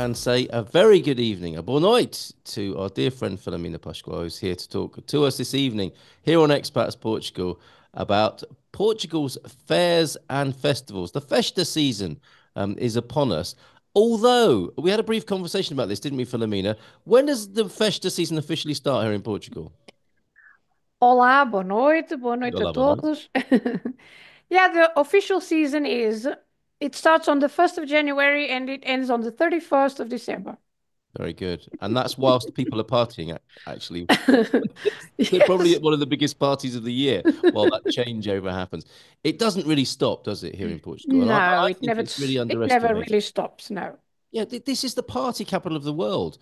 and say a very good evening, a boa noite to our dear friend Filomena Pascoal, who's here to talk to us this evening here on Expats Portugal about Portugal's fairs and festivals. The festa season is upon us. Although we had a brief conversation about this, didn't we, Filomena? When does the festa season officially start here in Portugal? Olá, boa noite a Olá, boa noite. todos. Yeah, the official season it starts on the 1st of January and it ends on the 31st of December. Very good. And that's whilst people are partying, actually. They're probably Yes. at one of the biggest parties of the year while that changeover happens. It doesn't really stop, does it, here in Portugal? And No, I think it's really it never underestimated. really stops, no. Yeah, this is the party capital of the world.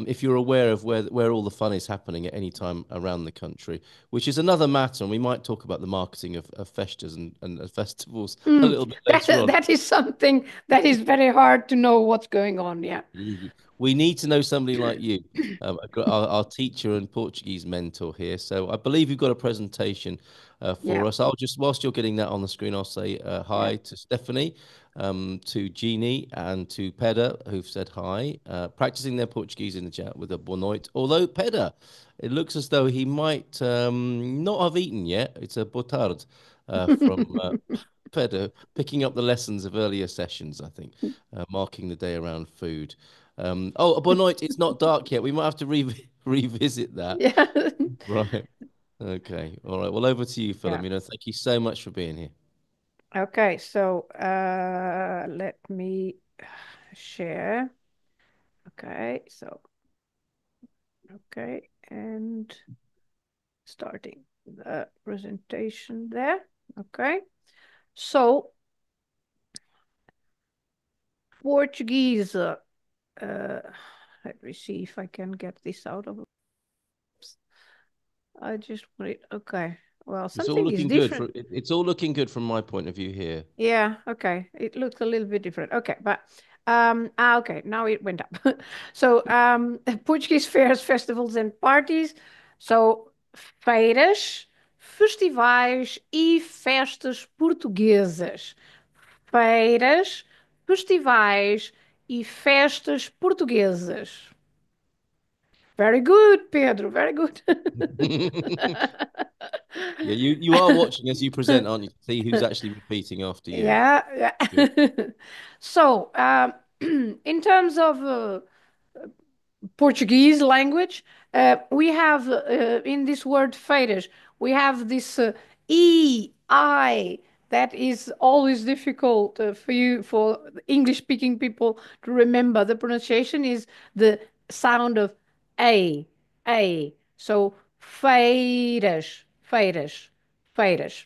If you're aware of where all the fun is happening at any time around the country, which is another matter, and we might talk about the marketing of festas and festivals a little bit later on. That is something that is very hard to know what's going on, yeah. We need to know somebody like you, our teacher and Portuguese mentor here. So I believe you've got a presentation Yeah, for us. I'll just, whilst you're getting that on the screen, I'll say yeah. hi to Stephanie, to Jeannie, and to Peda, who've said hi, practicing their Portuguese in the chat with a boa noite. Although Peda, it looks as though he might not have eaten yet. It's a boa tarde from Peda, picking up the lessons of earlier sessions, I think, marking the day around food. Oh, Bonoit, it's not dark yet. We might have to revisit that. Yeah. Right. Okay. All right. Well, over to you, Yeah. Philomena. Thank you so much for being here. Okay, so let me share. Okay, so okay, and starting the presentation there. Okay, so Portuguese. Let me see if I can get this out of. I just want it. Okay, well, It's all something is looking good different. it's all looking good from my point of view here. Yeah, okay. It looks a little bit different. Okay, but okay, now it went up. So Portuguese fairs, festivals and parties. So feiras, festivais e festas portuguesas. Feiras, festivais e festas portuguesas. Very good, Pedro. Very good. Yeah, you are watching as you present, aren't you? To see who's actually repeating after you. Yeah, Good. yeah. So, in terms of Portuguese language, we have in this word feiras, we have this E, I, that is always difficult for English speaking people to remember. The pronunciation is the sound of A. So, feiras, feiras, feiras.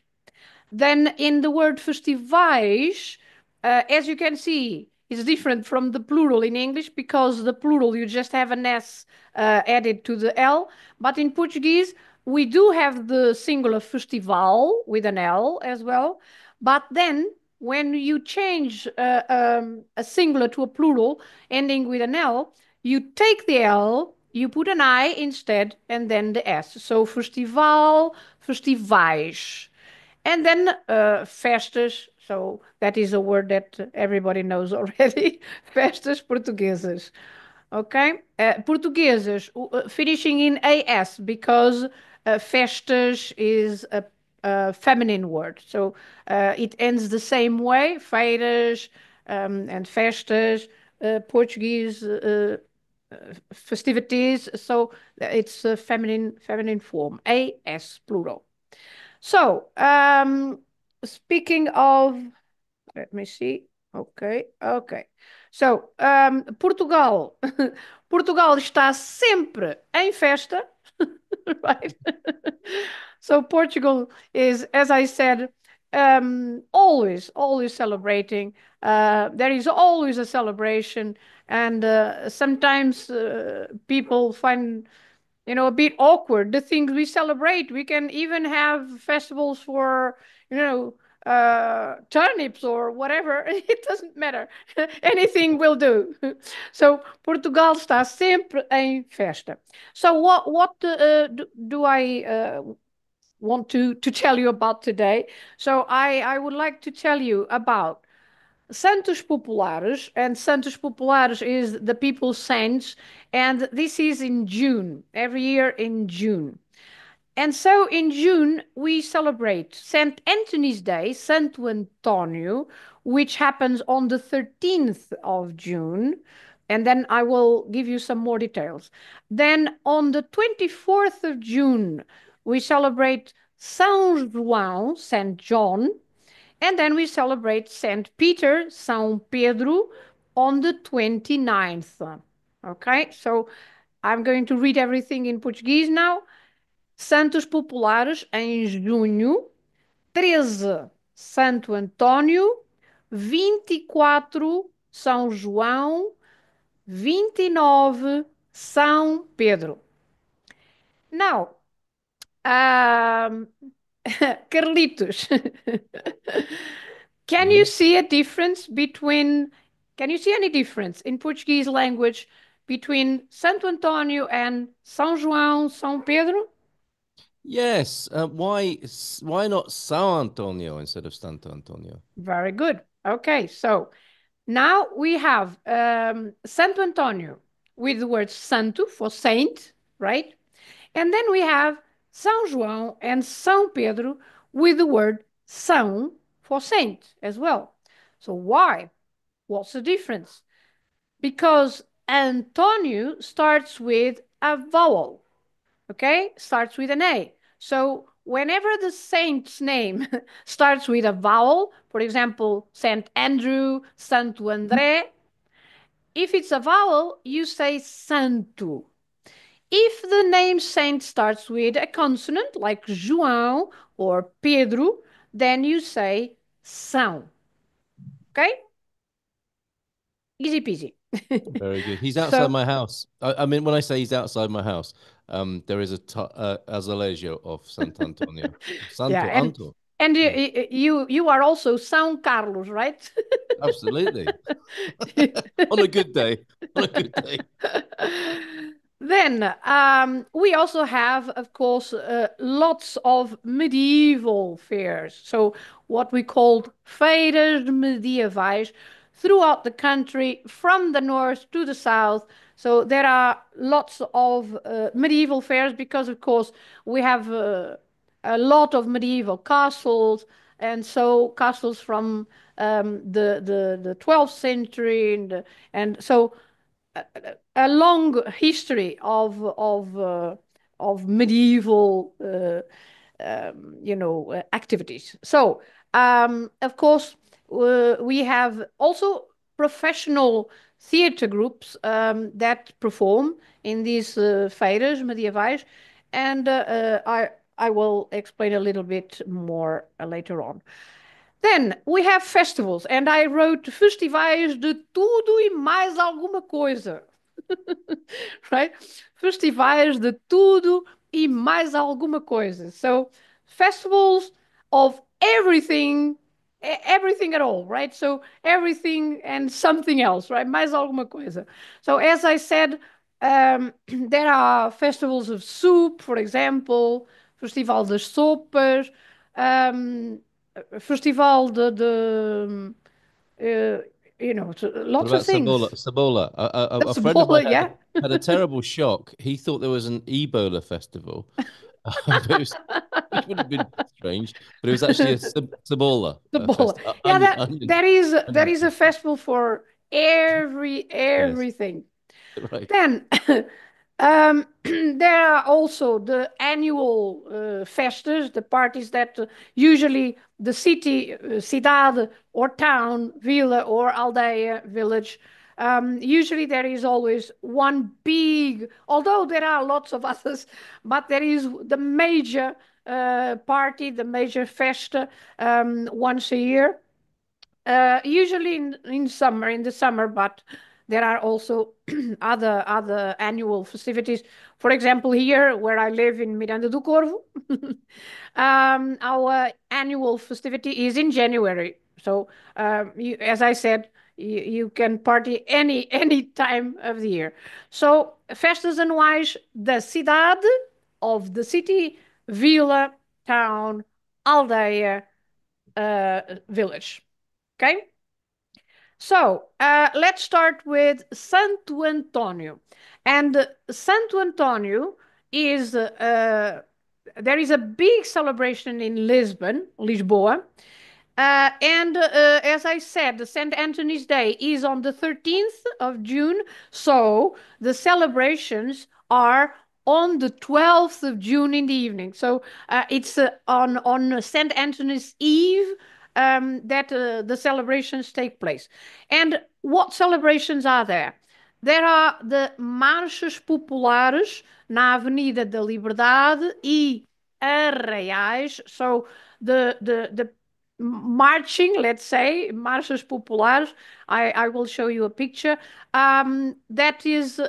Then in the word festivais, as you can see, it's different from the plural in English because the plural you just have an S added to the L. But in Portuguese, we do have the singular festival with an L as well. But then when you change a singular to a plural ending with an L, you take the L, you put an I instead, and then the S. So festival, festivais. And then festas, so that is a word that everybody knows already. Festas portuguesas. Okay? Portuguesas, finishing in AS because festas is a feminine word. So it ends the same way. Feiras and festas, Portuguese festivities. So it's a feminine form. AS plural. So, speaking of, let me see. Okay. So, Portugal. Portugal está sempre em festa, right? So, Portugal is, as I said, always celebrating. There is always a celebration, and sometimes people find a bit awkward. The things we celebrate, we can even have festivals for, turnips or whatever. It doesn't matter. Anything will do. So Portugal está sempre em festa. So what do I want to tell you about today? So I would like to tell you about Santos Populares, and Santos Populares is the people's saints, and this is in June, every year in June. And so in June, we celebrate St. Anthony's Day, Santo Antonio, which happens on the 13th of June. And then I will give you some more details. Then on the 24th of June, we celebrate São João, St. John. And then we celebrate St. Peter, São Pedro, on the 29th. Okay, so I'm going to read everything in Portuguese now. Santos Populares em junho, 13 Santo Antônio, 24 São João, 29 São Pedro. Now, um, Carlitos, can you Mhm. see a difference between, can you see any difference in Portuguese language between Santo Antônio and São João, São Pedro? Yes. Why not São Antonio instead of Santo Antonio? Very good. Okay, so now we have Santo Antonio with the word santo for saint, right? And then we have São João and São Pedro with the word São for saint as well. So why? What's the difference? Because Antonio starts with a vowel, okay? Starts with an A. So whenever the saint's name starts with a vowel, for example, Saint Andrew, Santo André, if it's a vowel, you say santo. If the name saint starts with a consonant, like João or Pedro, then you say São. Okay? Easy peasy. Very good. He's outside So, my house. I mean, when I say he's outside my house, there is a azulejo of Santo Antonio. yeah, Santo and Anto. and Yeah, you are also São Carlos, right? absolutely. On a good day. On a good day. Then we also have, of course, lots of medieval fairs. So, what we called feiras medievais throughout the country, from the north to the south. So, there are lots of medieval fairs because, of course, we have a lot of medieval castles, and so castles from the 12th century, and so a long history of medieval activities. So of course we have also professional theatre groups that perform in these feiras medievais, and I will explain a little bit more later on. Then we have festivals, and I wrote festivais de tudo e mais alguma coisa. Right? Festivais de tudo e mais alguma coisa. So, festivals of everything, everything at all, right? So, everything and something else, right? Mais alguma coisa. So, as I said, there are festivals of soup, for example, Festival das Sopas, um, Festival uh, What lots of about Sabola? things. Sabola. The A friend of mine cebola, yeah. had a terrible shock. He thought there was an Ebola festival, but it was, which would have been strange, but it was actually a Sabola The ball. festival. Yeah, that Onion is a festival. festival for Yes, everything. right. Then there are also the annual festas, the parties that usually the city, cidade, or town, villa, or aldeia, village. Usually there is always one big, although there are lots of others, but there is the major party, the major festa once a year. Usually in summer, in the summer, but there are also other annual festivities. For example, here where I live in Miranda do Corvo, our annual festivity is in January. So, as I said, you can party any time of the year. So, festas anuais da cidade, of the city, vila, town, aldeia, village. Okay? So let's start with Santo Antonio. And Santo Antonio is, there is a big celebration in Lisbon, Lisboa. And as I said, the St. Anthony's Day is on the 13th of June. So the celebrations are on the 12th of June in the evening. So it's on St. Anthony's Eve that the celebrations take place. And what celebrations are there? There are the marchas populares na Avenida da Liberdade e arraiais. So the marching, let's say, marchas populares. I will show you a picture. That is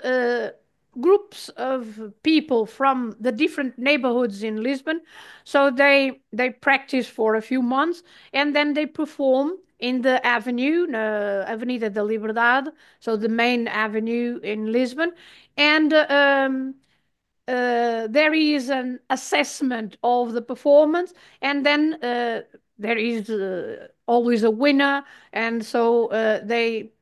groups of people from the different neighborhoods in Lisbon. So they practice for a few months and then they perform in the avenue, Avenida da Liberdade, so the main avenue in Lisbon. And there is an assessment of the performance, and then there is always a winner, and so they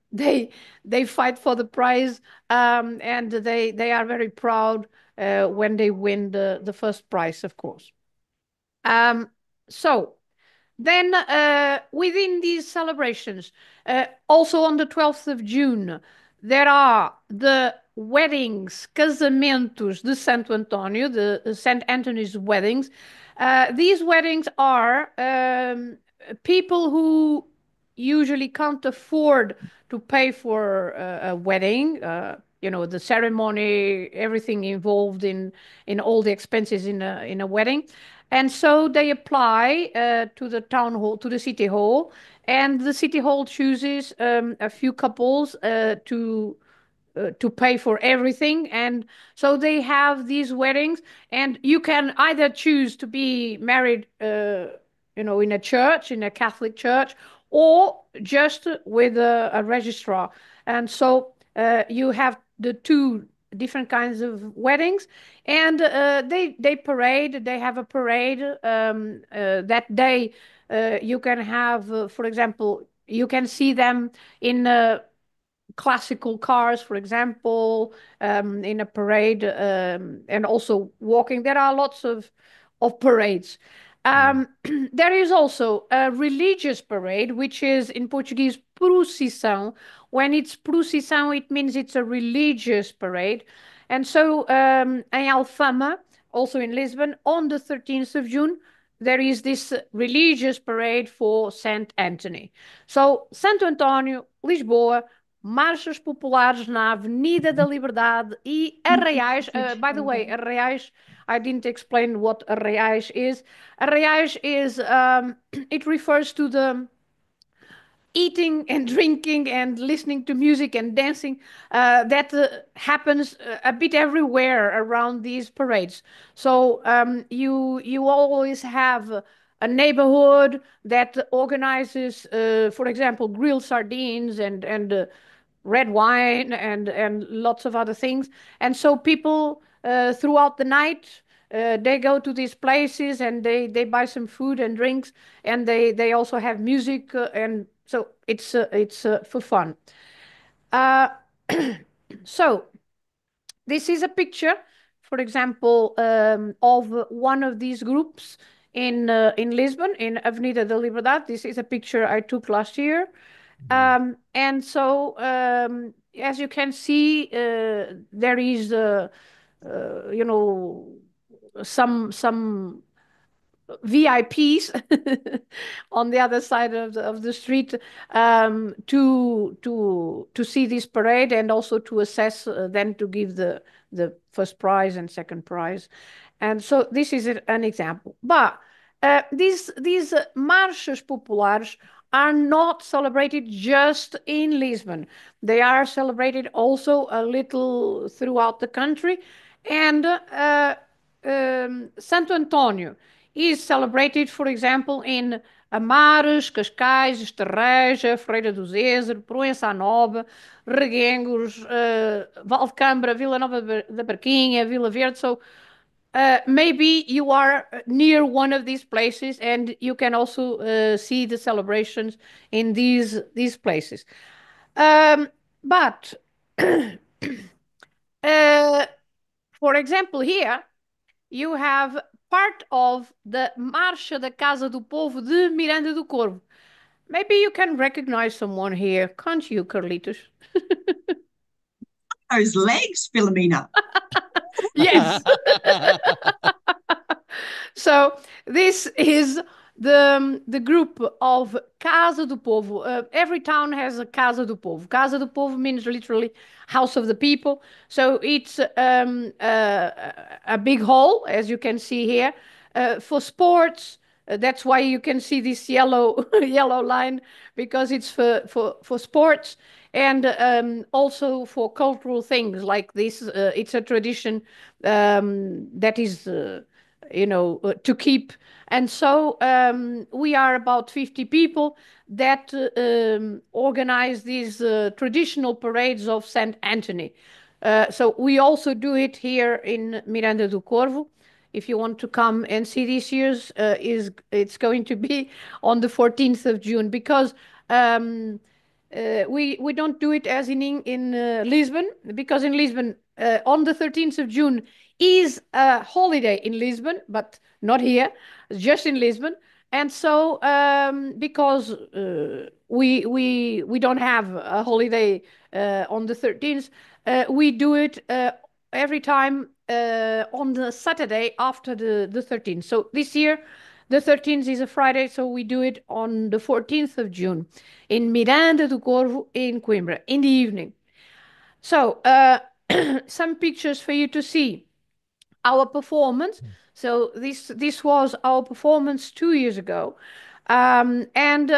fight for the prize, and they are very proud when they win the first prize, of course. Um, so then, within these celebrations, also on the 12th of June, there are the weddings, casamentos de Santo Antonio, the St. Anthony's weddings. These weddings are people who usually can't afford to pay for a wedding. The ceremony, everything involved in all the expenses in a wedding, and so they apply to the town hall, to the city hall, and the city hall chooses a few couples to pay for everything. And so they have these weddings, and you can either choose to be married, in a church, in a Catholic church, or just with a registrar. And so you have the two different kinds of weddings, and they parade. They have a parade that day. You can have, for example, you can see them in classical cars, for example, in a parade, and also walking. There are lots of parades. Mm. There is also a religious parade, which is in Portuguese procissão. When it's procissão, it means it's a religious parade. And so in Alfama, also in Lisbon, on the 13th of June, there is this religious parade for Saint Anthony. So, Santo António, Lisboa, marchas populares na Avenida da Liberdade e arraiais. By the way, arraiais, I didn't explain what arraiais is. Arraiais is, it refers to the eating and drinking and listening to music and dancing that happens a bit everywhere around these parades. So you always have a neighborhood that organizes, for example, grilled sardines and red wine and lots of other things. And so people throughout the night, they go to these places and they buy some food and drinks, and they also have music, and so it's for fun. Uh, so this is a picture, for example, of one of these groups in Lisbon, in Avenida da Liberdade. This is a picture I took last year. Mm. And so, as you can see, there is, you know, some VIPs on the other side of the street, to see this parade, and also to assess, then to give the first prize and second prize. And so this is an example. But these marchas populares are not celebrated just in Lisbon. They are celebrated also a little throughout the country. And Santo António is celebrated, for example, in Amares, Cascais, Esterreja, Ferreira do Zezer, Proença Nova, Reguengos, Valcambra, Vila Nova da Barquinha, Vila Verde. So maybe you are near one of these places, and you can also see the celebrations in these places. Um, but uh, for example, here you have part of the Marcha da Casa do Povo de Miranda do Corvo. Maybe you can recognize someone here, can't you, Carlitos? Those legs, Filomena. Yes. So this is the group of Casa do Povo. Every town has a Casa do Povo. Casa do Povo means literally house of the people. So it's a big hall, as you can see here, for sports. That's why you can see this yellow yellow line because it's for sports and also for cultural things like this. It's a tradition that is to keep. And so we are about 50 people that organize these traditional parades of Saint Anthony. So we also do it here in Miranda do Corvo. If you want to come and see this year's, is it's going to be on the 14th of June because we don't do it as in Lisbon because in Lisbon on the 13th of June is a holiday in Lisbon, but not here, just in Lisbon. And so because we don't have a holiday on the 13th, we do it every time on the Saturday after the 13th. So this year the 13th is a Friday, so we do it on the 14th of June in Miranda do Corvo in Coimbra in the evening. So, some pictures for you to see our performance. So this was our performance 2 years ago, and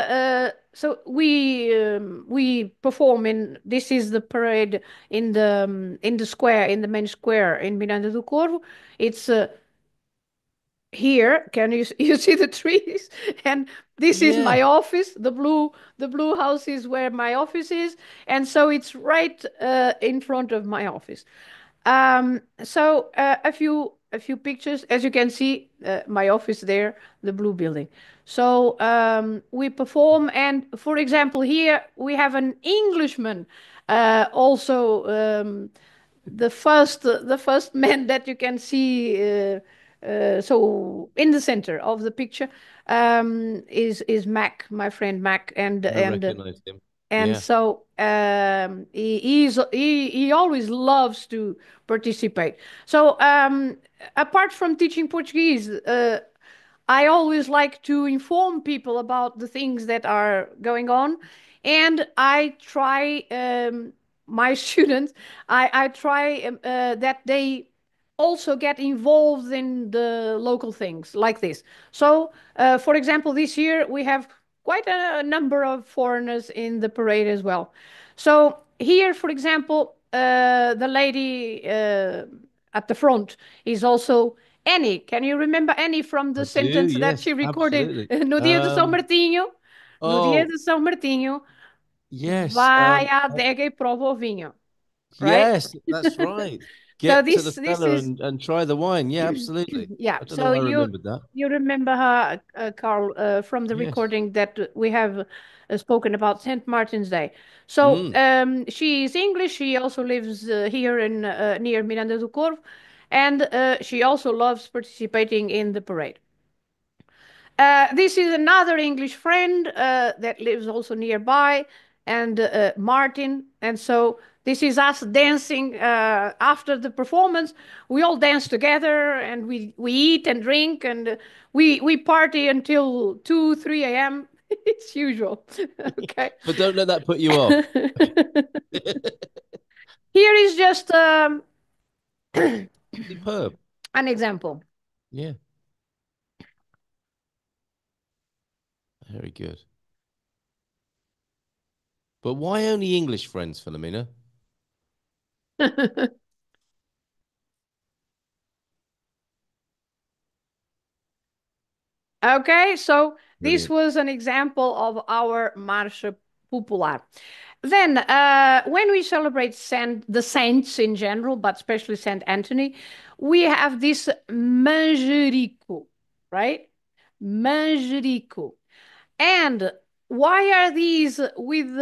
so we perform in. This is the parade in the square in the main square in Miranda do Corvo. It's here can you see the trees and this is Yeah. my office, the blue house is where my office is, and so it's right in front of my office. So a few pictures, as you can see, my office there, the blue building. So we perform, and for example, here we have an Englishman, also the first man that you can see. So in the center of the picture is Mac, my friend Mac, and I and recognize him. and Yeah. so he always loves to participate. So apart from teaching Portuguese, I always like to inform people about the things that are going on, and I try my students. I try that they also get involved in the local things like this. So, for example, this year we have quite a number of foreigners in the parade as well. So here, for example, the lady at the front is also Annie. Can you remember Annie from I the do. sentence that Yes, she recorded absolutely. no dia de São Martinho? No dia Oh, de São Martinho, yes. vai à adega e prova o vinho, right? Yes, that's right. So Get to the this cellar is and try the wine. Yeah, absolutely. yeah. I don't know So why I remembered that. you remember her, Carl, from the Yes. recording that we have spoken about Saint Martin's Day. So Mm. she is English. She also lives here in near Miranda do Corvo, and she also loves participating in the parade. This is another English friend that lives also nearby, and Martin. And so this is us dancing after the performance. We all dance together, and we eat and drink, and we party until 2, 3 a.m. It's usual. Okay. But don't let that put you off. Here is just Superb. an example. Yeah, very good. But why only English friends, Philomena? Okay, so this Brilliant. was an example of our Marcha Popular. Then, when we celebrate the saints in general, but especially Saint Anthony, we have this manjerico, right? Manjerico. And why are these with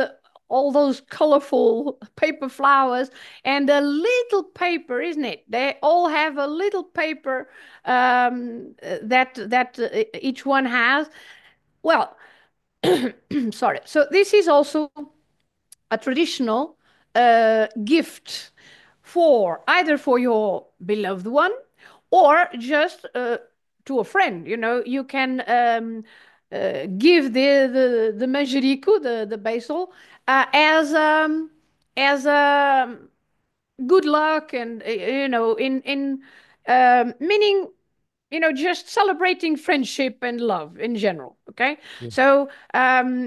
all those colorful paper flowers, and a little paper, isn't it? They all have a little paper that each one has. Well, sorry. So this is also a traditional gift for either for your beloved one or just to a friend. You know, you can give the manjerico, the basil, as a good luck, and in meaning, just celebrating friendship and love in general. Okay, Yeah. so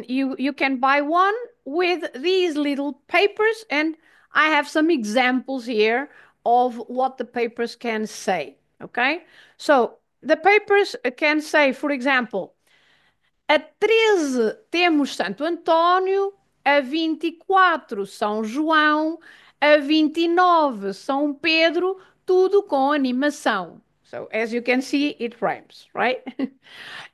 you can buy one with these little papers, and I have some examples here of what the papers can say. Okay, so the papers can say, for example, a 13 temos Santo António, a 24 São João, a 29 São Pedro, tudo com animação. So, as you can see, it rhymes, right?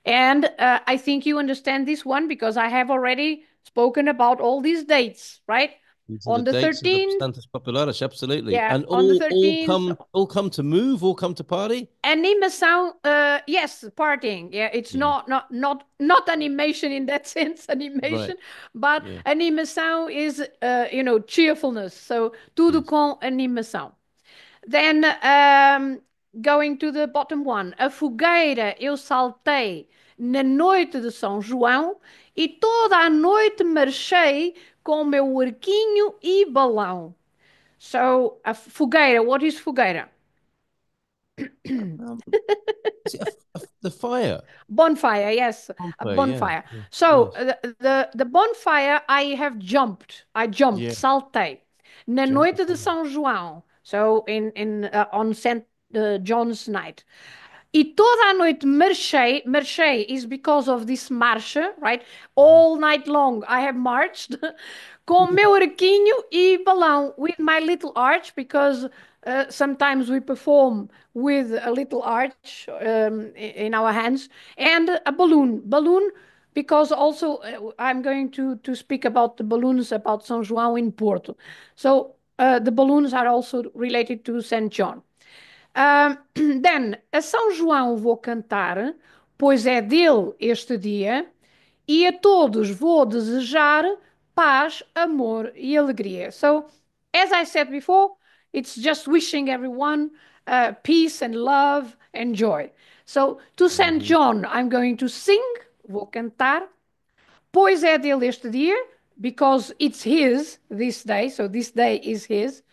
And I think you understand this one because I have already spoken about all these dates, right? These are the On the dates of the 13th, Santos Populares, absolutely. yeah, And on the all 13th, come to move, all come to party. animação, yes, partying. Yeah, it's Yeah. not animation in that sense, Right. animation, but Yeah. animação is cheerfulness. So tudo Yes. com animação. Then going to the bottom one, a fogueira eu saltei na noite de São João e toda a noite marchei com meu arquinho e balão. So a fogueira, what is fogueira? Um, is it the fire? Bonfire, yes, a Bonfire, yeah. bonfire. Yeah. So Yes. the bonfire, I have jumped. I jumped, Yeah. saltei. Na Jump the noite de fire. São João. So in on Saint John's night. E toda a noite marchei. Marchei is because of this marcha, right? All night long I have marched com meu arquinho e balão, with my little arch, because sometimes we perform with a little arch in our hands, and a balloon. Balloon, because also I'm going to speak about the balloons about São João in Porto. So the balloons are also related to Saint John. Then, a São João vou cantar, pois é dele este dia, e a todos vou desejar paz, amor e alegria. So, as I said before, it's just wishing everyone peace and love and joy. So, to Saint Mhm. John, I'm going to sing, vou cantar, pois é dele este dia, because it's his this day, so this day is his.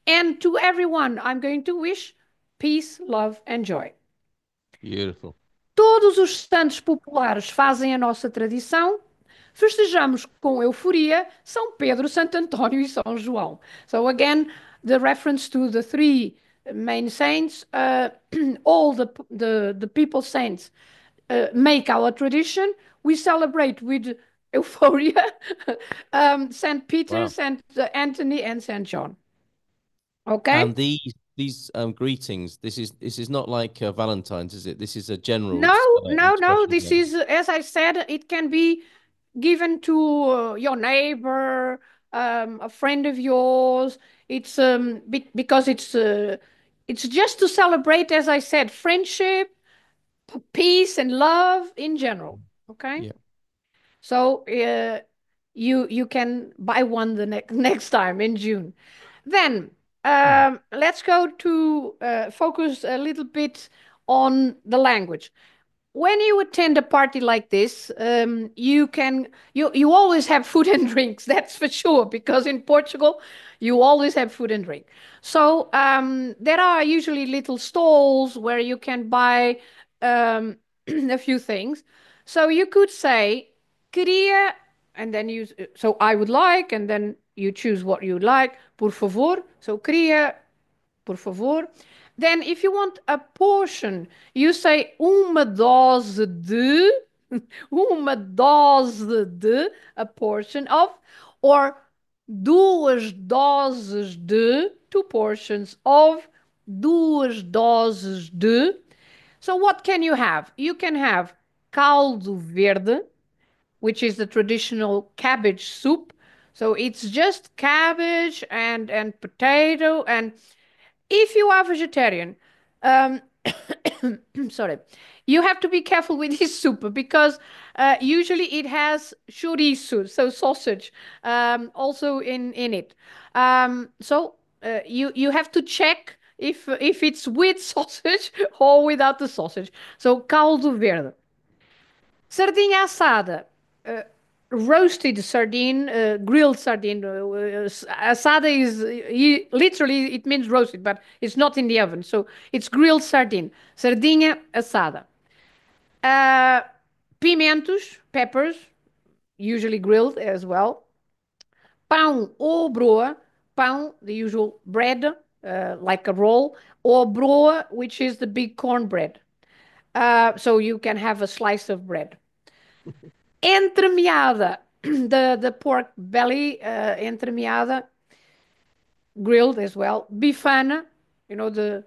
And to everyone, I'm going to wish peace, love and joy. Beautiful. Todos os santos populares fazem a nossa tradição. Festejamos com euforia São Pedro, Santo António e São João. So again, the reference to the three main saints, all the people saints make our tradition. We celebrate with euphoria Saint Peter, Wow. Saint Anthony, and Saint John. Okay. And these greetings, this is not like Valentine's, is it? This is a general No, no, no. expression This then. is, as I said, it can be given to your neighbor, a friend of yours. It's because it's just to celebrate, as I said, friendship, peace, and love in general. Okay, Yeah. so you can buy one the next time in June. Then let's go to focus a little bit on the language. When you attend a party like this, you always have food and drinks. That's for sure, because in Portugal, you always have food and drink. So there are usually little stalls where you can buy um, a few things. So you could say queria, and then you so I would like, and then you choose what you like. Por favor. So queria, por favor. Then, if you want a portion, you say uma dose de, uma dose de, a portion of, or duas doses de, two portions of, duas doses de. So, what can you have? You can have caldo verde, which is the traditional cabbage soup. So it's just cabbage and potato. And if you are vegetarian, um, sorry, you have to be careful with this soup because usually it has chorizo, so sausage, also in it. So you have to check if it's with sausage or without the sausage. So caldo verde. Sardinha assada, roasted sardine, grilled sardine. Assada is literally it means roasted, but it's not in the oven, so it's grilled sardine. Sardinha assada. Uh, Pimentos, peppers, usually grilled as well. Pão ou broa, pão, the usual bread, like a roll, or broa, which is the big cornbread. So you can have a slice of bread. Entremeada, the pork belly, entremeada, grilled as well. Bifana, you know the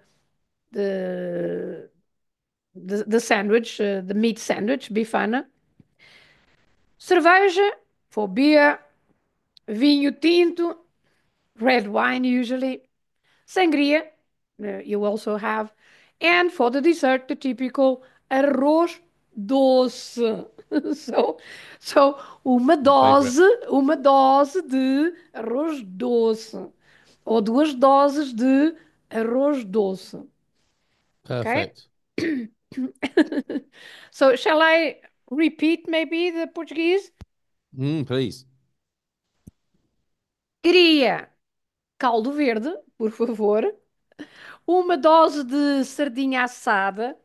the sandwich, the meat sandwich, bifana. Cerveja for beer, vinho tinto, red wine usually. Sangria, you also have. And for the dessert, the typical arroz doce. so, so My favorite. uma dose de arroz doce. Ou duas doses de arroz doce. Okay? Perfect. So, shall I repeat maybe the Portuguese? Please. Queria caldo verde, por favor. Uma dose de sardinha assada.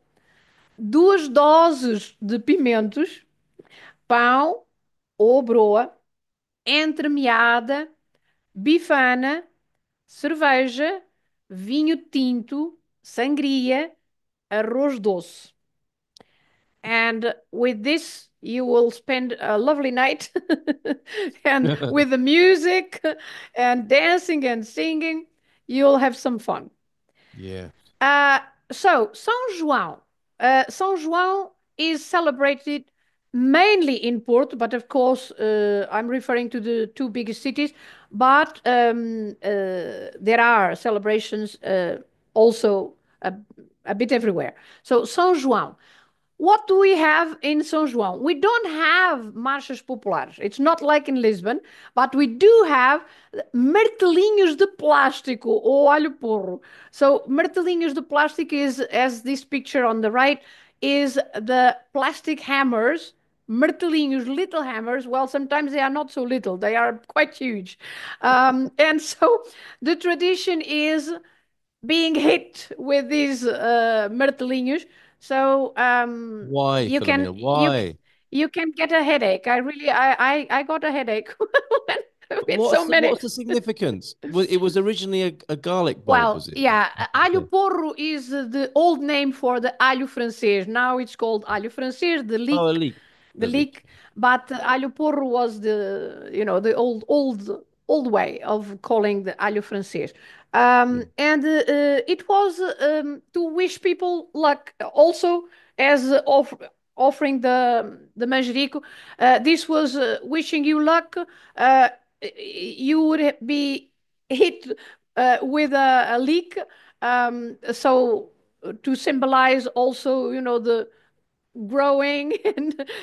Duas doses de pimentos. Pão ou broa. Entremeada. Bifana. Cerveja. Vinho tinto. Sangria. Arroz doce. And with this, you will spend a lovely night and with the music and dancing and singing, you'll have some fun. Yeah. Uh, so, São João. São João is celebrated mainly in Porto, but of course, I'm referring to the two biggest cities. But there are celebrations also a bit everywhere. So, São João. What do we have in São João? We don't have marchas populares. It's not like in Lisbon, but we do have martelinhos de plástico ou alho porro. So martelinhos de plástico is, as this picture on the right, is the plastic hammers. Martelinhos, little hammers. Well, sometimes they are not so little; they are quite huge. And so the tradition is being hit with these martelinhos. So Why, you can Filomena? Why? you can get a headache. I got a headache with so many. What's the significance? It was originally a garlic bulb, Well, was it? yeah, alho Okay. porro is the old name for the alho francês. Now it's called alho francês, Oh, a leek. the The leek. leek. But alho porro was the old way of calling the alho francês. Yeah. And it was to wish people luck. Also, as offering the manjerico, this was wishing you luck. Uh, you would be hit with a leak. So to symbolize also, the growing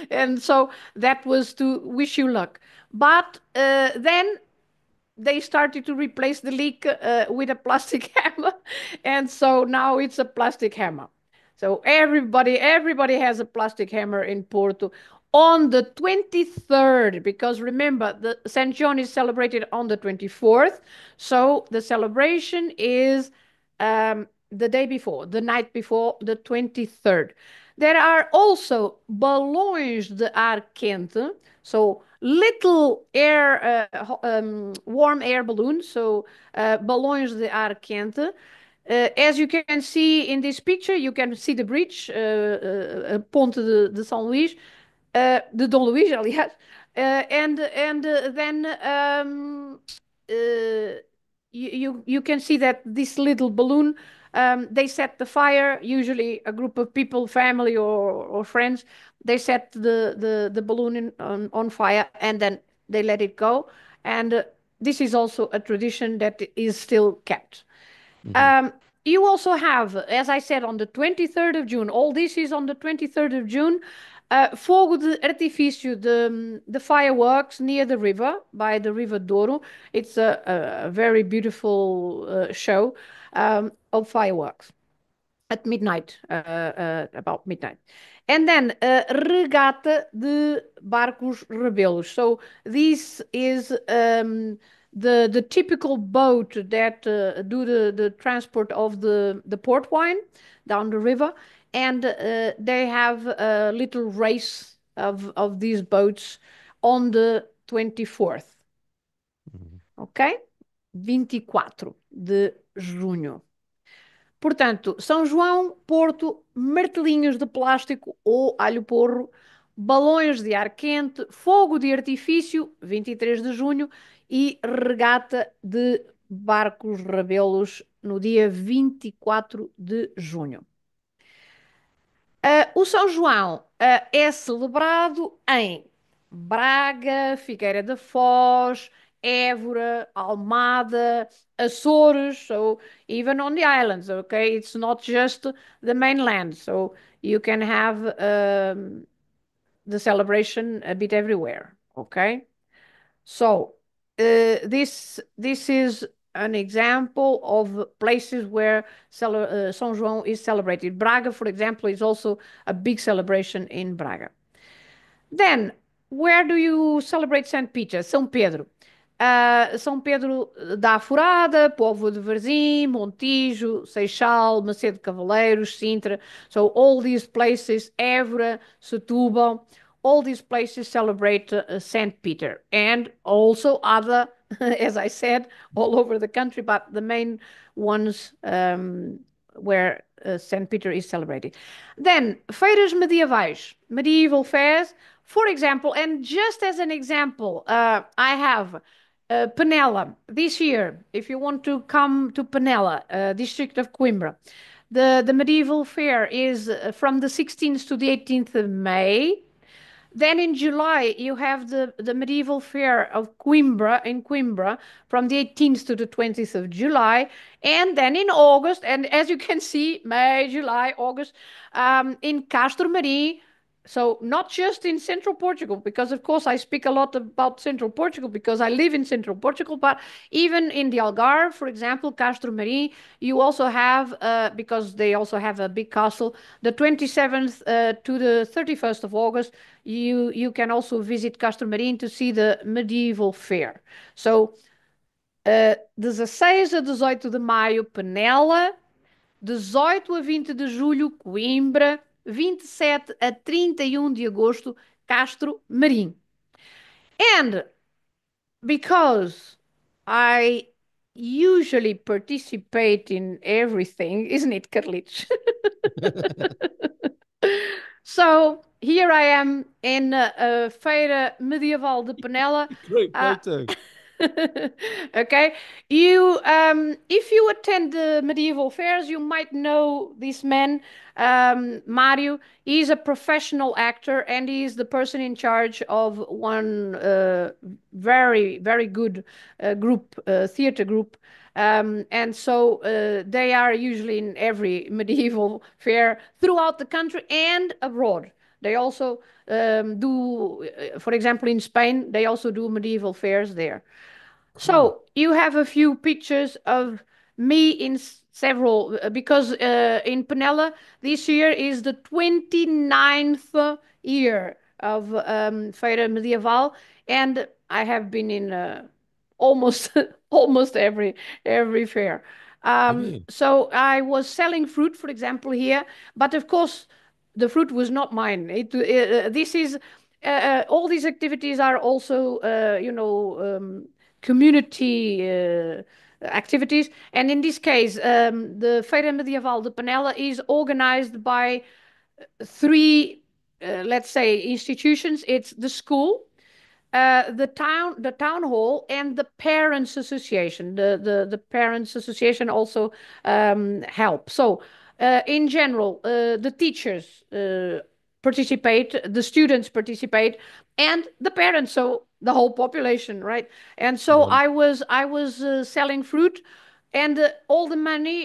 and so that was to wish you luck. But then they started to replace the leek with a plastic hammer, and so now it's a plastic hammer. So everybody has a plastic hammer in Porto on the 23rd, because remember the St. John is celebrated on the 24th, so the celebration is the day before, the night before, the 23rd. There are also balões de ar quente, so little air, warm air balloons, so balões de ar quente. As you can see in this picture, you can see the bridge, Ponte de São Luís, de Dom Luís, aliás, and then you can see that this little balloon, they set the fire, usually a group of people, family or friends, they set the balloon on fire and then they let it go. And this is also a tradition that is still kept. Hmm. Um, you also have, as I said, on the 23rd of June, all this is on the 23rd of June, Fogo de Artifício, the fireworks near the river, by the River Douro. It's a very beautiful show of fireworks at midnight, about midnight. And then regata de barcos rebelos. So this is the typical boat that do the transport of the port wine down the river. And they have a little race of these boats on the 24th. Hmm. Ok? 24 de junho. Portanto, São João, Porto, martelinhos de plástico ou alho porro, balões de ar quente, fogo de artifício, 23 de junho, e regata de barcos rabelos no dia 24 de junho. O São João é celebrado em Braga, Figueira da Foz, Évora, Almada, Açores, so even on the islands, okay? It's not just the mainland, so you can have the celebration a bit everywhere, okay? So this is an example of places where São João is celebrated. Braga, for example, is also a big celebration in Braga. Then, where do you celebrate St. Peter? São Pedro. São Pedro da Furada, Povo de Varzim, Montijo, Seixal, Macedo Cavaleiros, Sintra. So all these places, Évora, Setúbal, all these places celebrate St. Peter. And also other, as I said, all over the country, but the main ones where St. Peter is celebrated. Then, feiras medievais, medieval fairs, for example, and just as an example, I have Penella this year. If you want to come to Penella, district of Coimbra, the medieval fair is from the 16th to the 18th of May. Then in July, you have the medieval fair of Coimbra in Coimbra from the 18th to the 20th of July. And then in August, and as you can see, May, July, August, in Castro Marim. So not just in central Portugal, because of course I speak a lot about central Portugal because I live in central Portugal, but even in the Algarve, for example, Castro Marim, you also have, because they also have a big castle, the 27th to the 31st of August, you can also visit Castro Marim to see the medieval fair. So, 16 a 18 de maio, Penela, 18 a 20 de julho, Coimbra, 27 a 31 de agosto, Castro Marim. And because I usually participate in everything, isn't it, Carlitos? So here I am in Feira Medieval de Penela. Great Uh, photo. okay, you if you attend the medieval fairs, you might know this man, Mario. He's a professional actor, and he's the person in charge of one very good group, theater group. And so they are usually in every medieval fair throughout the country and abroad. They also do, for example, in Spain, they also do medieval fairs there. Cool. So you have a few pictures of me in several, because in Penella this year is the 29th year of Feira Medieval, and I have been in almost almost every fair. Have you? So I was selling fruit, for example, here, but of course the fruit was not mine. This is all these activities are also community activities, and in this case, the Feira Medieval de Panela is organized by three, let's say, institutions. It's the school, the town hall, and the parents association. The parents association also help. So in general, the teachers participate, the students participate, and the parents, so the whole population, right? And so One. I was selling fruit, and all the money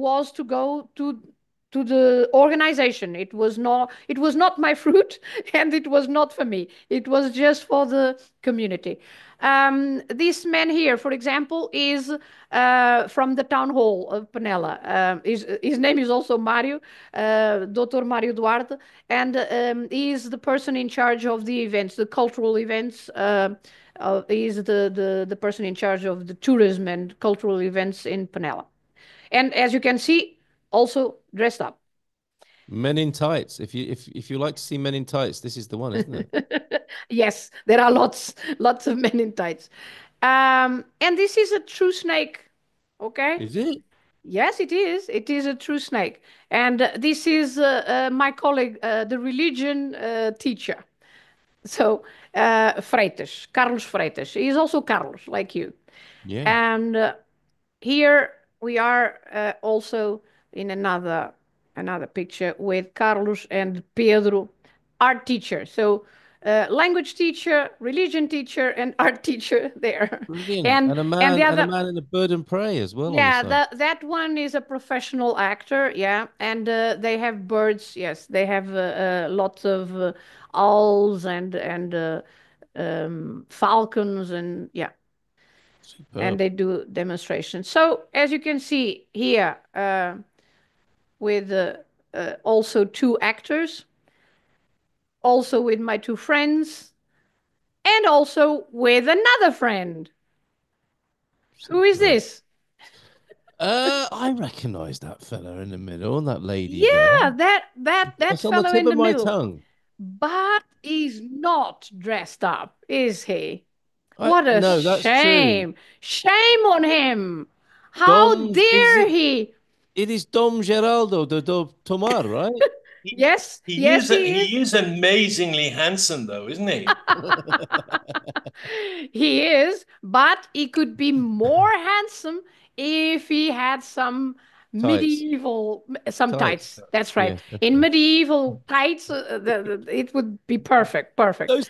was to go to the organization. It was not my fruit, and it was not for me. It was just for the community. This man here, for example, is from the town hall of Penela. His name is also Mario, Dr. Mario Duarte, and he is the person in charge of the events, the cultural events. He is the person in charge of the tourism and cultural events in Penela. And as you can see, also dressed up. Men in tights. If you like to see men in tights, this is the one, isn't it? Yes, there are lots of men in tights. And this is a true snake. Okay. Is it? Yes, it is. It is a true snake. And this is my colleague, the religion teacher. So, Freitas, Carlos Freitas. He is also Carlos, like you. Yeah. And here we are also in another picture with Carlos and Pedro, art teacher. So, language teacher, religion teacher, and art teacher there. Brilliant. And the And a other, man in a bird and prey as well on the yeah, side. that one is a professional actor, yeah, and they have birds. Yes, they have lots of owls and falcons, and yeah, and Superb. they do demonstrations. So as you can see here, with also two actors, also with my two friends, and also with another friend. Who is Superb. this? I recognize that fella in the middle, that lady there. Yeah, that That's on the fellow tip in of the my middle. tongue. But he's not dressed up, is he? What a No, that's true. shame. Shame on him. How Dom, is dare it? he? It is Dom Geraldo do Tomar, right? He, Yes, he yes, is he is. he is amazingly handsome though, isn't he? He is, but he could be more handsome if he had Tights, some tights. tights. That's right. Yes, In definitely. medieval tights, it would be perfect, perfect. Those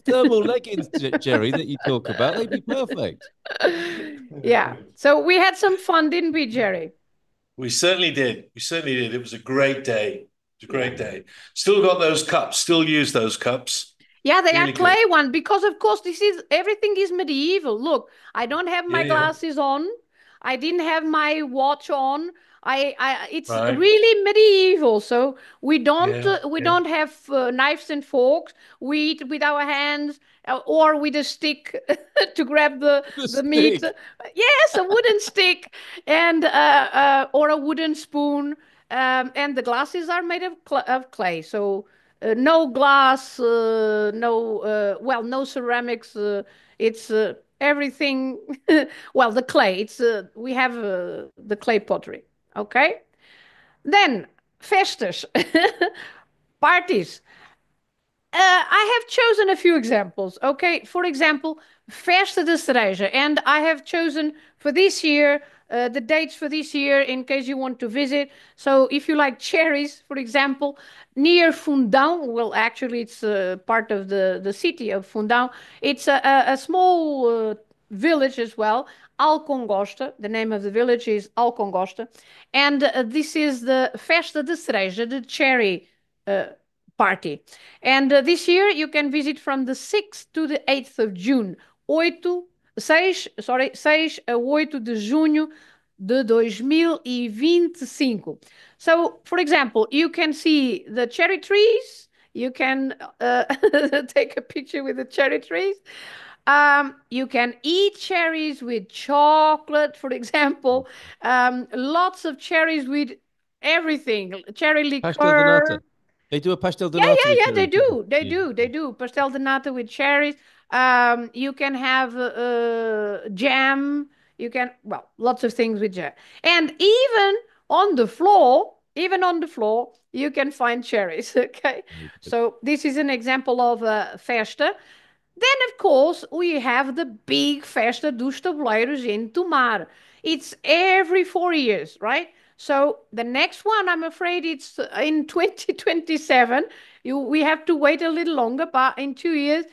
thermal leggings, Jerry, that you talk about, they'd be perfect. Yeah. So we had some fun, didn't we, Jerry? We certainly did. We certainly did. It was a great day. It was a Yeah. great day. Still got those cups. Still use those cups. Yeah, they are Really good. clay one because of course this is everything is medieval. Look, I don't have Yeah, my yeah. glasses on. I didn't have my watch on. It's Right. really medieval. So Yeah, we yeah. don't have knives and forks. We eat with our hands or with a stick to grab The the meat. stick. Yes, a wooden stick and or a wooden spoon. And the glasses are made of clay. So no glass, no ceramics. It's everything. Well, the clay. It's we have the clay pottery. Okay. Then festas, parties. I have chosen a few examples. Okay, for example, Festa de Cereja, and I have chosen for this year the dates for this year in case you want to visit. So, if you like cherries, for example, near Fundão, well, actually, it's part of the city of Fundão. It's a small village as well, Alcongosta. The name of the village is Alcongosta, and this is the Festa de Cereja, the cherry uh, party. And this year you can visit from the 6th to the 8th of June. 6 a 8 de junho de 2025. So, for example, you can see the cherry trees. You can take a picture with the cherry trees. You can eat cherries with chocolate, for example. Lots of cherries with everything. Cherry Pastel de nata. liqueur. They do a pastel de Yeah, nata yeah, with yeah. They cherries, don't do. They they? do. They do. Pastel de nata with cherries. You can have jam. You can, well, lots of things with jam. And even on the floor, you can find cherries. Okay. Very good. So this is an example of a festa. Then, of course, we have the big Festa dos Tabuleiros in Tomar. It's every 4 years, right? So the next one, I'm afraid it's in 2027. We have to wait a little longer, but in 2 years.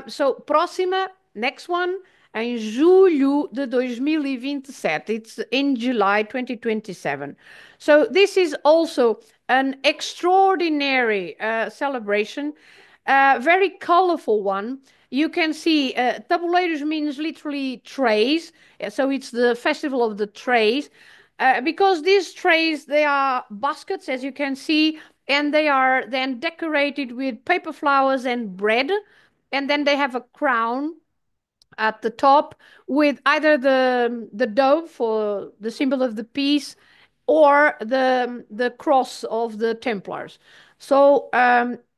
So próxima, next one, em julho de 2027. It's in July 2027. So this is also an extraordinary celebration, very colorful one. You can see tabuleiros means literally trays. So it's the festival of the trays. Because these trays, they are baskets, as you can see, and they are then decorated with paper flowers and bread. And then they have a crown at the top with either the dove for the symbol of the peace or the cross of the Templars. So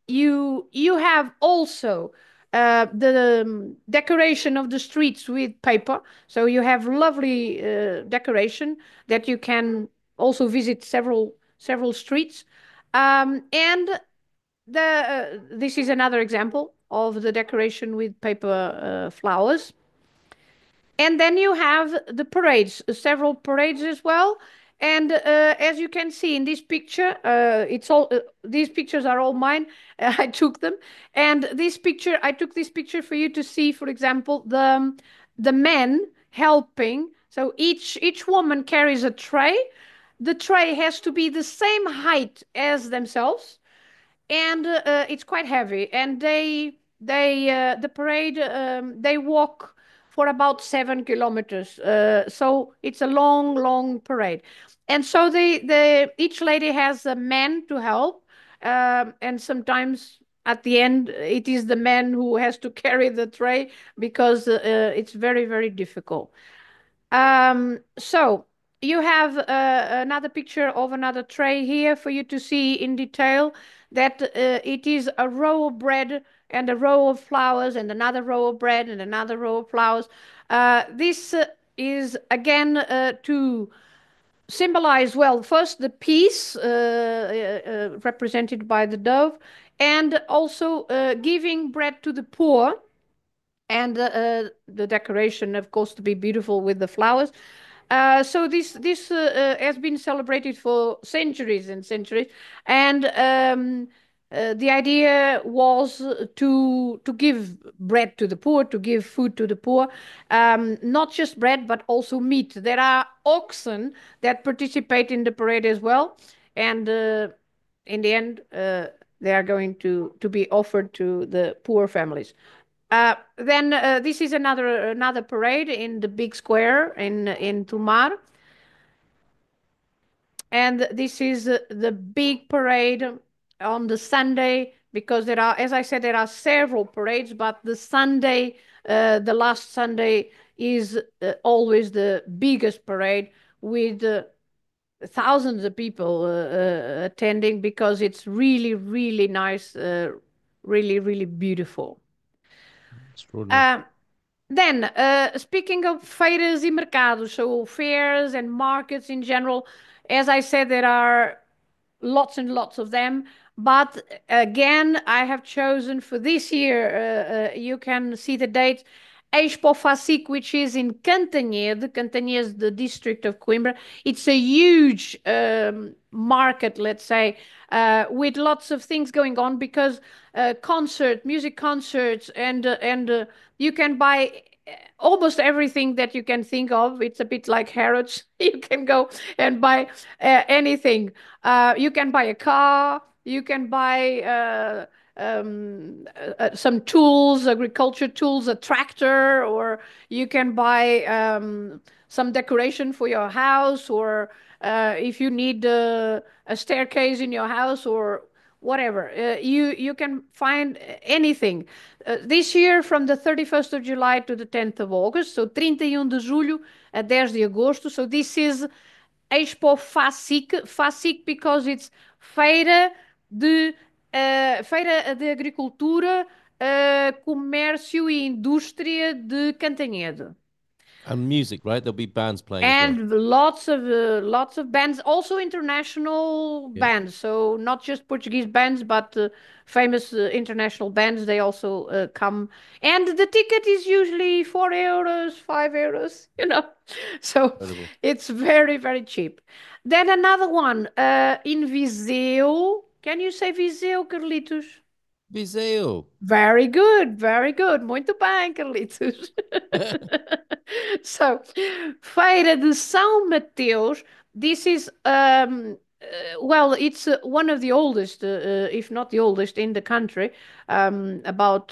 you have also the decoration of the streets with paper. So you have lovely decoration that you can also visit several streets. And this is another example of the decoration with paper flowers. And then you have the parades, several parades as well. And as you can see in this picture, it's all these pictures are all mine. I took them, and this picture I took this picture for you to see. For example, the men helping. So each woman carries a tray. The tray has to be the same height as themselves, and it's quite heavy. And the parade, they walk for about 7 kilometers. So it's a long parade. And so the each lady has a man to help, and sometimes at the end it is the man who has to carry the tray because it's very difficult. So you have another picture of another tray here for you to see in detail that it is a row of bread and a row of flowers and another row of bread and another row of flowers. This is again to symbolize, well, first the peace represented by the dove, and also giving bread to the poor, and the decoration, of course, to be beautiful with the flowers. So this has been celebrated for centuries and centuries, and the idea was to give bread to the poor, to give food to the poor, not just bread but also meat. There are oxen that participate in the parade as well, and in the end, they are going to be offered to the poor families. Then this is another parade in the big square in Tumar, and this is the big parade on the Sunday, because there are, as I said, there are several parades, but the Sunday, the last Sunday, is always the biggest parade with thousands of people attending, because it's really nice, really beautiful. Extraordinary. Then, speaking of feiras e mercados, so fairs and markets in general, as I said, there are lots and lots of them. But again, I have chosen for this year, you can see the date, Expo Facic, which is in Cantanhede. Cantanhede is the district of Coimbra. It's a huge market, let's say, with lots of things going on, because music concerts, and you can buy almost everything that you can think of. It's a bit like Harrods. You can go and buy anything. You can buy a car. You can buy some tools, agriculture tools, a tractor, or you can buy some decoration for your house, or if you need a staircase in your house, or whatever. You can find anything. This year, from the 31st of July to the 10th of August, so 31 de julho a 10 de agosto. So this is Expo Facic. Facic because it's Feira de Agricultura, Comércio e Indústria de Cantanhede. And music, right? There'll be bands playing as well. And lots of bands, also international Yeah. bands. So not just Portuguese bands, but famous international bands. They also come, and the ticket is usually €4, €5. So Incredible. it's very very cheap. Then another one in Viseu. Can you say Viseu, Carlitos? Viseu. Very good, very good. Muito bem, Carlitos. So, Feira de São Mateus. This is well, it's one of the oldest, if not the oldest, in the country, about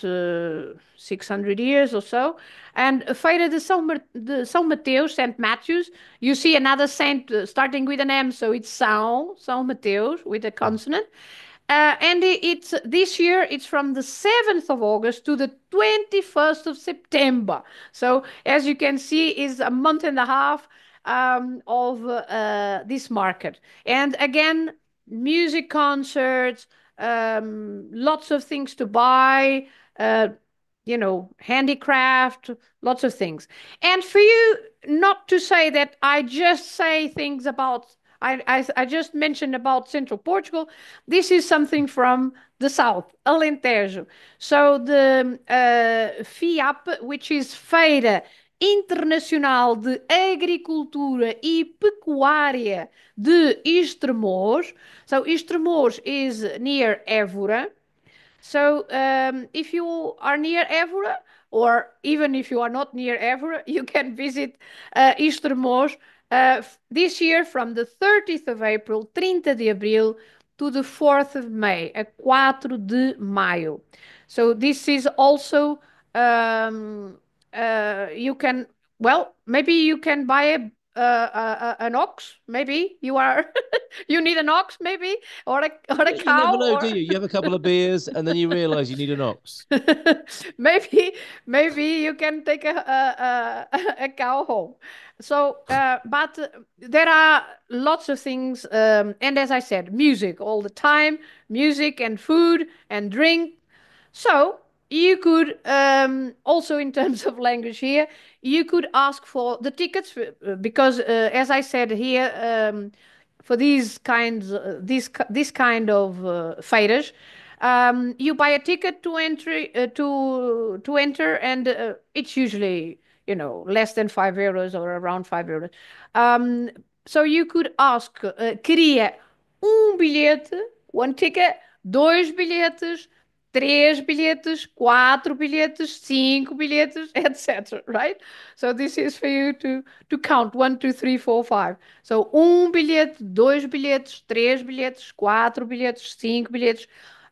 600 years or so. And Feira de São Mateus, Saint Matthews. You see another saint starting with an M, so it's São Mateus with a consonant. And it's this year, it's from the 7th of August to the 21st of September. So, as you can see, is a month and a half of this market. And again, music concerts, lots of things to buy, uh, handicraft, lots of things. And for you not to say that I just say things about I just mentioned about central Portugal. This is something from the south, Alentejo. So the FIAP, which is Feira Internacional de Agricultura e Pecuária de Estremoz. So Estremoz is near Évora. So if you are near Évora, or even if you are not near Évora, you can visit Estremoz this year from the 30th of April, 30 de Abril, to the 4th of May, a 4 de Maio. So this is also, you can, well, maybe you can buy an ox, maybe you are, you need an ox, maybe, or a You never cow, know, do or you? You have a couple of beers and then you realize you need an ox. maybe you can take a cow home. So but there are lots of things, and as I said, music all the time, music and food and drink. So you could also, in terms of language here, you could ask for the tickets because, as I said here, for these kinds, this kind of feiras, you buy a ticket to enter, and it's usually less than €5 or around €5. Um, so you could ask, queria bilhete, one ticket, dois bilhetes, três bilhetes, quatro bilhetes, cinco bilhetes, etc. Right? So this is for you to count one, two, three, four, five. So bilhete, dois bilhetes, três bilhetes, quatro bilhetes, cinco bilhetes.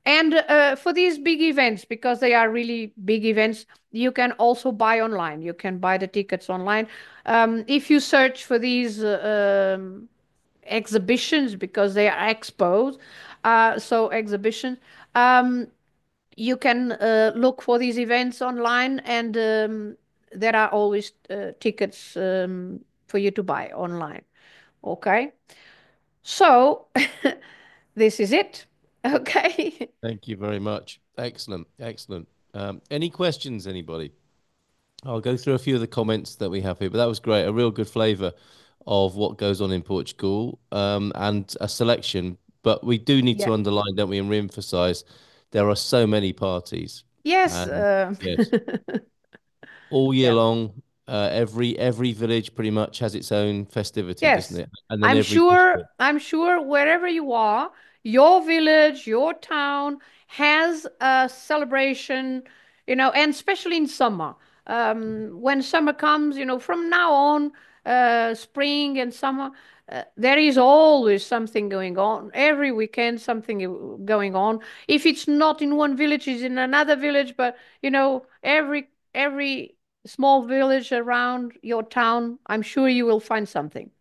And for these big events, because they are really big events, you can also buy online. You can buy the tickets online. If you search for these exhibitions, because they are expos, so exhibitions, you can look for these events online, and there are always tickets for you to buy online. Okay, so this is it. Okay. Thank you very much. Excellent. Excellent. Any questions, anybody? I'll go through a few of the comments that we have here, but that was great. A real good flavor of what goes on in Portugal, and a selection. But we do need Yeah. to underline, don't we, and re-emphasize there are so many parties. Yes. And yes, all year Yeah. long, every village pretty much has its own festivity, doesn't Yes. it? And then I'm every sure, district. I'm sure wherever you are, your village, your town has a celebration, and especially in summer. When summer comes, from now on, spring and summer, there is always something going on. Every weekend, something going on. If it's not in one village, it's in another village, but every small village around your town, I'm sure you will find something.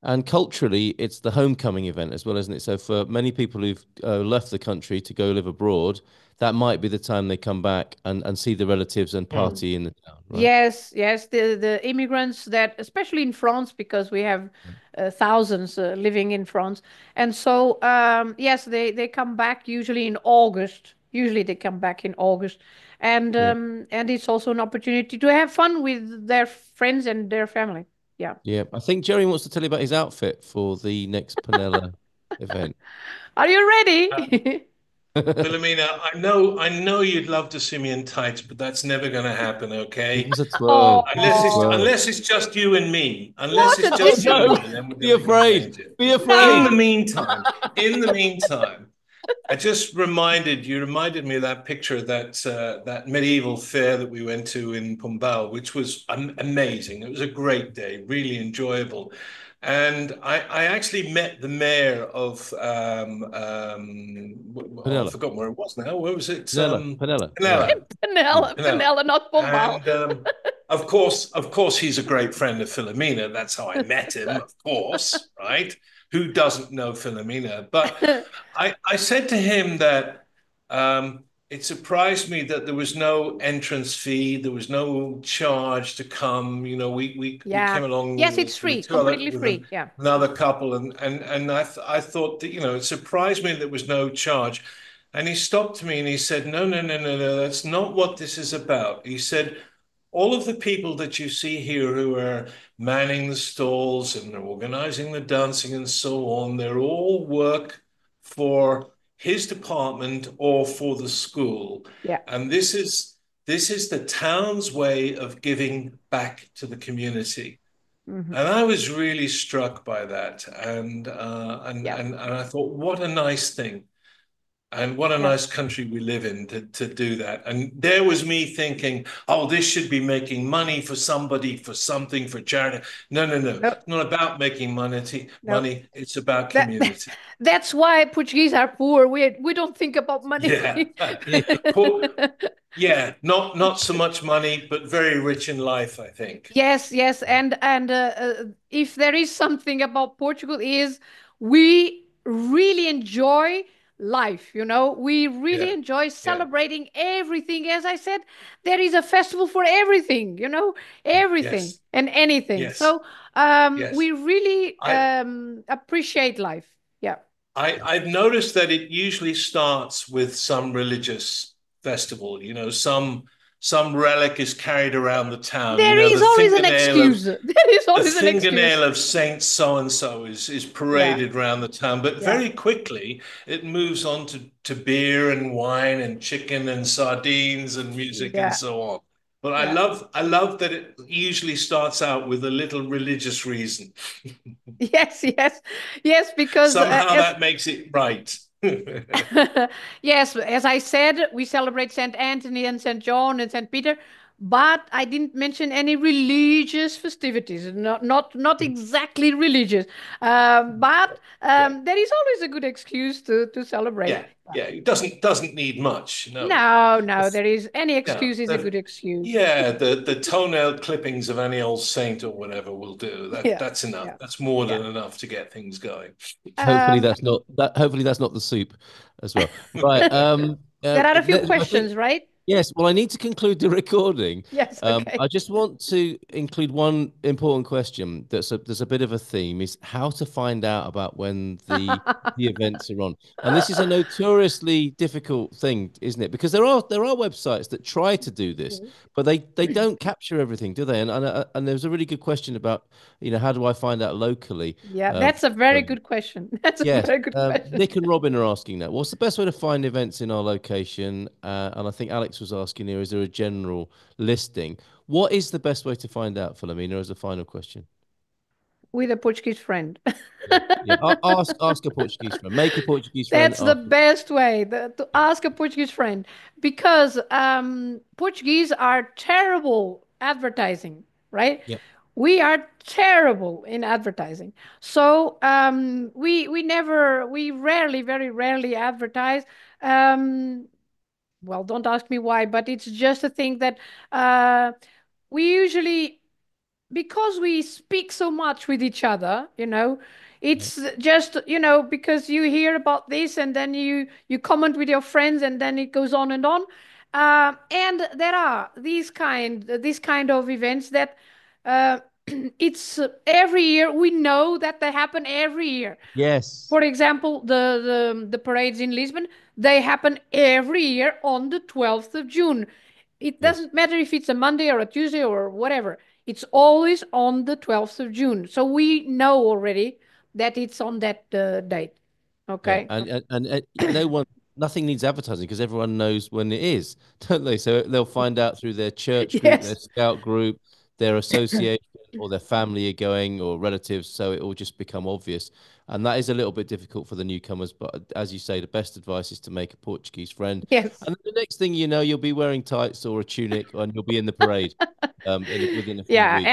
And culturally, it's the homecoming event as well, isn't it? So for many people who've left the country to go live abroad, that might be the time they come back and see the relatives and Mm. party in the town, right? Yes, yes, the immigrants that, especially in France, because we have thousands living in France, and so yes, they come back usually in August. Usually they come back in August, Yeah. and it's also an opportunity to have fun with their friends and their family. Yeah. Yeah. I think Jerry wants to tell you about his outfit for the next Penella event. Are you Uh, ready? Filomena, I know you'd love to see me in tights, but that's never going to happen, Give okay? us a twirl. Give us Unless a it's Oh, twirl. unless it's just you and me. Unless what it's a Oh just you and no! difficult. me, Be then we can afraid. change it. Be In afraid. the No. meantime, in the meantime, I just reminded me of that picture of that medieval fair that we went to in Pombal, which was amazing. It was a great day, really enjoyable. And I actually met the mayor of oh, I've Penella. forgotten where it was now. Where was it? Penella. Penella. Yeah. Penella. Yeah. Penella, Penella. Penella, not Pombal. And of course, he's a great friend of Filomena. That's how I met him, of course, right? Who doesn't know Filomena? But I said to him that it surprised me that there was no entrance fee, there was no charge to come. You know, we Yeah. came Yes, along it's with free, two other completely free. Yeah. another couple, and I thought that it surprised me that there was no charge. And he stopped me and he said, "No, no, no, no, no, that's not what this is about." He said, "All of the people that you see here who are manning the stalls and organizing the dancing and so on, they're all work for his department or for the school. Yeah. And this is the town's way of giving back to the community." Hmm. And I was really struck by that, and Yeah. I thought, what a nice thing. And what a Yeah. nice country we live in to do that. And there was me thinking, oh, this should be making money for somebody, for something, for charity. No, no, no. No, It's not about making money. no. It's about That community. that's why Portuguese are poor. We don't think about money. Yeah. Yeah. Poor, yeah. Not so much money, but very rich in life, I think. Yes, yes, and if there is something about Portugal is we really enjoy life. We really Yeah. enjoy Yeah. celebrating everything. As I said, there is a festival for everything. Everything Yes. and anything. Yes. So we Yes. really I appreciate life. Yeah. I've noticed that it usually starts with some religious festival. Some relic is carried around the town. There is The always an fingernail of excuse. There is the always an fingernail excuse. of Saint so and so is Yeah. paraded around the town, but Yeah. very quickly it moves on to beer and wine and chicken and sardines and music and Yeah. so on. But Yeah. I love that it usually starts out with a little religious reason. Yes, yes, yes, because Somehow as that makes it right. yes, as I said, we celebrate Saint Anthony and Saint John and Saint Peter, but I didn't mention any religious festivities. Not exactly religious, but Yeah. there is always a good excuse to celebrate. Yeah, yeah, it doesn't need much. No, No, no, there is any no, excuse is a good excuse. yeah, the toenail clippings of any old saint or whatever will do. Yeah, That's enough. yeah, That's more yeah. than enough to get things going. Hopefully Um, that's not that. Hopefully that's not the soup as well. Right. there are a few I think questions, right? yes. Well, I need to conclude the recording. Yes, I okay. just want to include one important question. There's a bit of a theme is how to find out about when the events are on. And this is a notoriously difficult thing, isn't it? Because there are websites that try to do this, Mhm. but they don't capture everything, do they? And there was a really good question about how do I find out locally? Yeah, Um, that's a very good question. That's a Yes, very good question. Nick and Robin are asking that. What's the best way to find events in our location? And I think Alex was asking here, is there a general listing? What is the best way to find out, Philomena, as a final question? With a Portuguese friend. Yeah, yeah. Ask a Portuguese friend. Make a Portuguese friend. That's the Ask. best way to ask a Portuguese friend because Portuguese are terrible advertising, right? Yep. We are terrible in advertising. So we rarely, very rarely advertise. Um, well, don't ask me why, but it's just a thing that we usually because we speak so much with each other, Yep. it's just, because you hear about this and then you comment with your friends and then it goes on and on. And there are these kind of events that it's every year. We know that they happen every year. Yes. For example, the parades in Lisbon, they happen every year on the 12th of June. It Yes. doesn't matter if it's a Monday or a Tuesday or whatever. It's always on the 12th of June. So we know already that it's on that date. Yeah, Okay. and no one, nothing needs advertising because everyone knows when it is, don't they? So they'll find out through their church group, their Yes. scout group, their association, or their family are going, or relatives. So it will just become obvious, and that is a little bit difficult for the newcomers. But as you say, the best advice is to make a Portuguese friend, Yes. and the next thing you know, you'll be wearing tights or a tunic, and you'll be in the parade, within a few Yeah, weeks.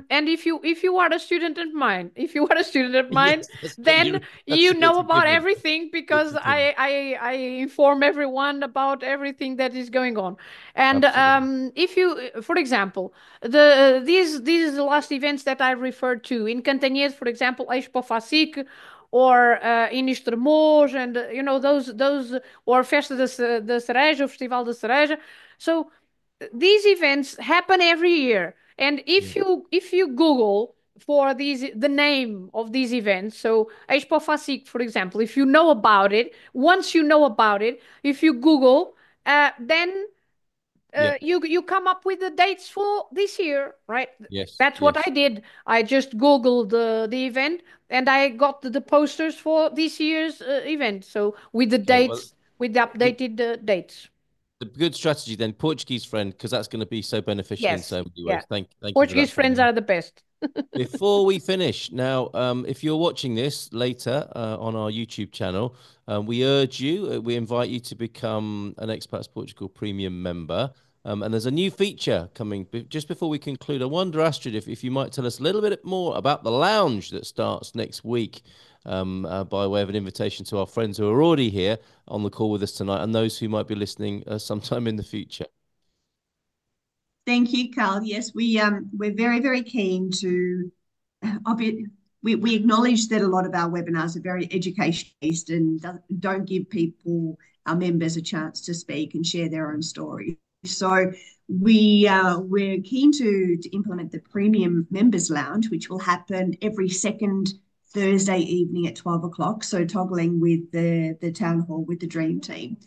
and if you are a student of mine, if you are a student of mine, Yes, that's good. then That's you know a about given. everything because It's a given. I inform everyone about everything that is going on. And Absolutely. if you, for example, these last events that I referred to in Cantanhede, for example, Expo Facic, or in Estremoz, and those, or Festa da Cereja, o Festival da Cereja. So these events happen every year, and Yeah. if you google for these the name of these events, so Expo Facic, for example, if you know about it, once you know about it, if you google, then Yeah. you come up with the dates for this year, right? Yes. That's what Yes. I did. I just googled the event, and I got the posters for this year's event, so with the Okay. Well, dates, with the the, updated dates. the good strategy then, Portuguese friend, because that's going to be so beneficial in Yes. so many Yeah. ways. Thank you for Portuguese that, friends Filomena. are the best. Before we finish, now, if you're watching this later on our YouTube channel, we invite you to become an Expats Portugal Premium member. And there's a new feature coming. Just before we conclude, I wonder, Astrid, if you might tell us a little bit more about the lounge that starts next week, by way of an invitation to our friends who are already here on the call with us tonight and those who might be listening sometime in the future. Thank you, Carl. Yes, we're very, very keen to. We acknowledge that a lot of our webinars are very education based and don't give people, our members, a chance to speak and share their own stories. So we're keen to implement the Premium Members Lounge, which will happen every second Thursday evening at 12 o'clock. So toggling with the town hall with the Dream Team,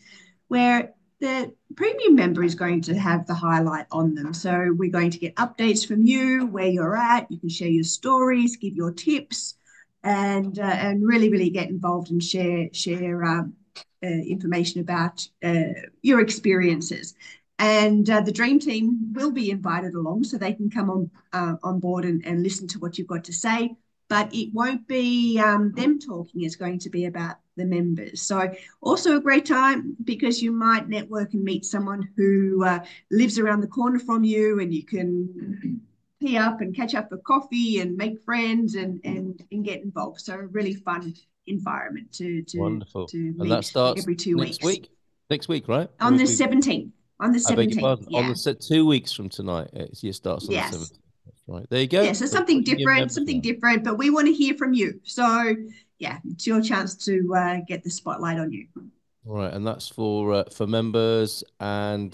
where the premium member is going to have the highlight on them. So we're going to get updates from you, where you're at. You can share your stories, give your tips, and really, really get involved and share information about your experiences. And the dream team will be invited along, so they can come on board and listen to what you've got to say. But it won't be them talking; it's going to be about the members. So also a great time because you might network and meet someone who lives around the corner from you, and you can tee up and catch up for coffee and make friends and get involved. So a really fun environment Wonderful. to And that meet starts every two next weeks week. Next week, right? Or on the 17th. On the I beg your 17th, pardon. On yeah. the set 2 weeks from tonight, it starts on the Yes. 17th. That's right. There you go. Yeah, so The something premium different, members something now. different, but we want to hear from you. So, yeah, it's your chance to get the spotlight on you. All right, and that's for members, and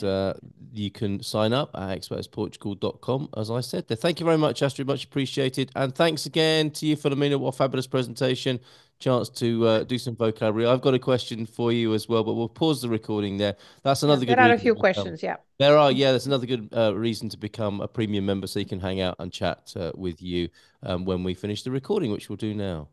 you can sign up at expertsportugal.com, as I said there. Thank you very much, Astrid, much appreciated. And thanks again to you, Filomena. What a fabulous presentation. Chance to do some vocabulary. I've got a question for you as well, but we'll pause the recording there. That's Yeah, another good there are a reason to few become. questions. Yeah. There are, yeah, that's another good reason to become a premium member so you can hang out and chat with you when we finish the recording, which we'll do now.